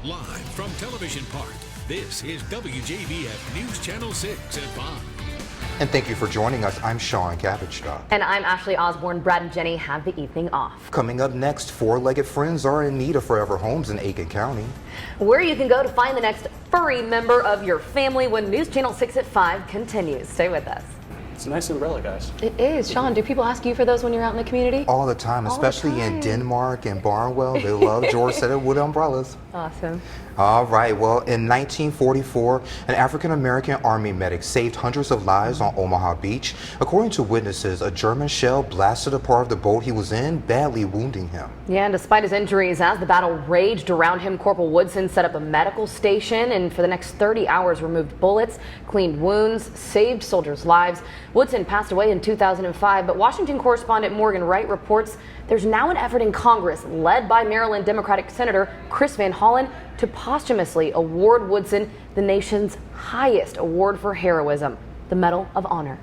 Live from Television Park, this is WJBF News Channel 6 at 5. And thank you for joining us. I'm Sean Cabbage-Stock. And I'm Ashley Osborne. Brad and Jenny have the evening off. Coming up next, four-legged friends are in need of forever homes in Aiken County. Where you can go to find the next furry member of your family when News Channel 6 at 5 continues. Stay with us. It's a nice umbrella, guys. It is. Sean, do people ask you for those when you're out in the community? All the time, especially in Denmark and Barnwell. They love George Cedarwood umbrellas. Awesome. All right, well, in 1944, an African-American Army medic saved hundreds of lives on Omaha Beach. According to witnesses, a German shell blasted a part of the boat he was in, badly wounding him. Yeah, and despite his injuries, as the battle raged around him, Corporal Woodson set up a medical station and for the next 30 hours removed bullets, cleaned wounds, saved soldiers' lives. Woodson passed away in 2005, but Washington correspondent Morgan Wright reports there's now an effort in Congress led by Maryland Democratic Senator Chris Van Hollen to posthumously award Woodson the nation's highest award for heroism, the Medal of Honor.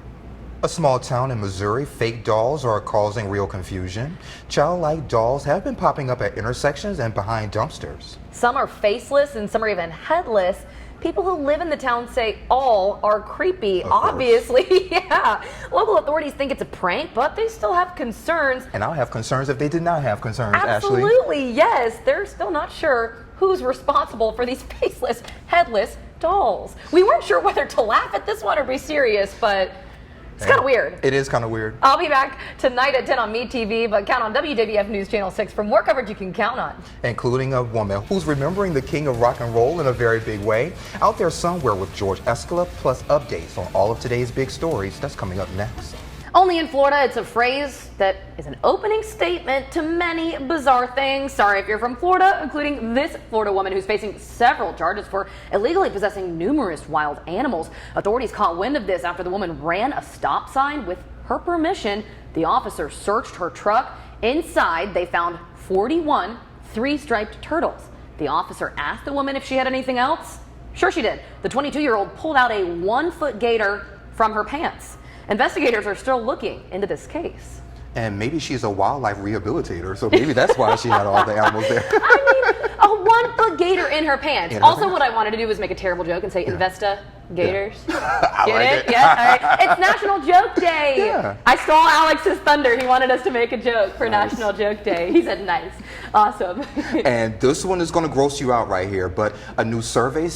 A small town in Missouri, fake dolls are causing real confusion. Childlike dolls have been popping up at intersections and behind dumpsters. Some are faceless and some are even headless. People who live in the town say all are creepy, obviously. Yeah. Local authorities think it's a prank, but they still have concerns. And I'll have concerns if they did not have concerns, Ashley. Absolutely, yes. They're still not sure who's responsible for these faceless, headless dolls. We weren't sure whether to laugh at this one or be serious, but it's kind of weird. It is kind of weird. I'll be back tonight at 10 on MeTV, but count on WJBF News Channel 6 for more coverage you can count on. Including a woman who's remembering the king of rock and roll in a very big way. Out there somewhere with George Escala, plus updates on all of today's big stories. That's coming up next. Only in Florida, it's a phrase that is an opening statement to many bizarre things. Sorry if you're from Florida, including this Florida woman who's facing several charges for illegally possessing numerous wild animals. Authorities caught wind of this after the woman ran a stop sign with her permission. The officer searched her truck. Inside, they found 41 three-striped turtles. The officer asked the woman if she had anything else. Sure she did. The 22-year-old pulled out a 1-foot gator from her pants. Investigators are still looking into this case. And maybe she's a wildlife rehabilitator, so maybe that's why she had all the animals there. I mean, a 1-foot gator in her pants. What I wanted to do was make a terrible joke and say Investa Gators. I Get like it? Yeah, all right. It's National Joke Day. Yeah. I stole Alex's thunder. He wanted us to make a joke for National Joke Day. He said nice. Awesome. And this one is going to gross you out right here, but a new survey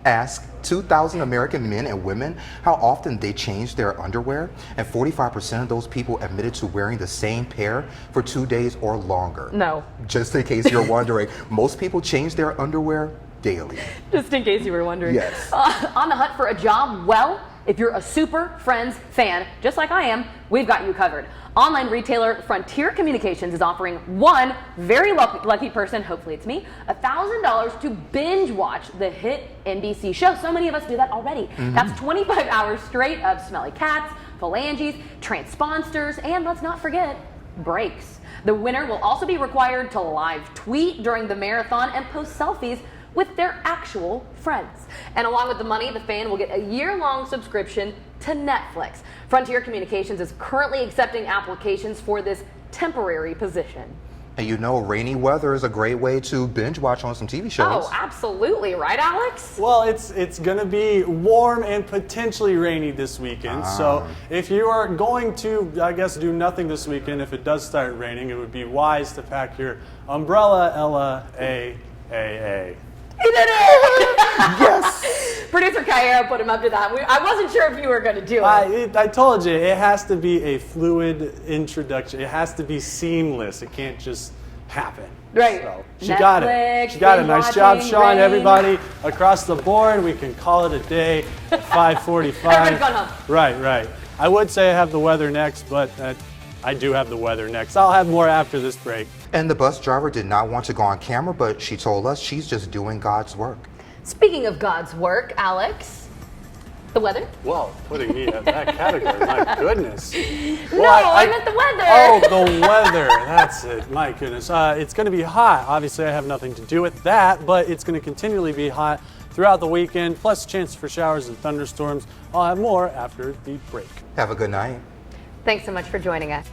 asked 2,000 American men and women how often they change their underwear, and 45% of those people admitted to wearing the same pair for 2 days or longer. No. Just in case you're wondering, most people change their underwear daily. Just in case you were wondering. Yes. On the hunt for a job? Well, if you're a Super Friends fan, just like I am, we've got you covered. Online retailer Frontier Communications is offering one very lucky person, hopefully it's me, $1,000 to binge watch the hit NBC show. So many of us do that already. That's 25 hours straight of smelly cats, phalanges, transponsters, and let's not forget, breaks. The winner will also be required to live tweet during the marathon and post selfies with their actual friends. And along with the money, the fan will get a year-long subscription to Netflix. Frontier Communications is currently accepting applications for this temporary position. And you know, rainy weather is a great way to binge watch on some TV shows. Oh, absolutely. Right, Alex? Well, it's going to be warm and potentially rainy this weekend. So if you are going to, I guess, do nothing this weekend, if it does start raining, it would be wise to pack your umbrella, Ella, A. He did it! Yes! Producer Cairo put him up to that. I wasn't sure if you were going to do it. I told you, it has to be a fluid introduction. It has to be seamless. It can't just happen. Right. So she Netflix, got it. She got it. Nice job, watching, Sean. rain. Everybody across the board, we can call it a day at 5:45. Everybody's gone home. Right. I would say I have the weather next, but I do have the weather next. I'll have more after this break. And the bus driver did not want to go on camera, but she told us she's just doing God's work. Speaking of God's work, Alex, the weather? Well, putting me in that category, my goodness. I meant the weather. Oh, the weather. That's it. My goodness. It's going to be hot. Obviously, I have nothing to do with that, but it's going to continually be hot throughout the weekend, plus a chance for showers and thunderstorms. I'll have more after the break. Have a good night. Thanks so much for joining us.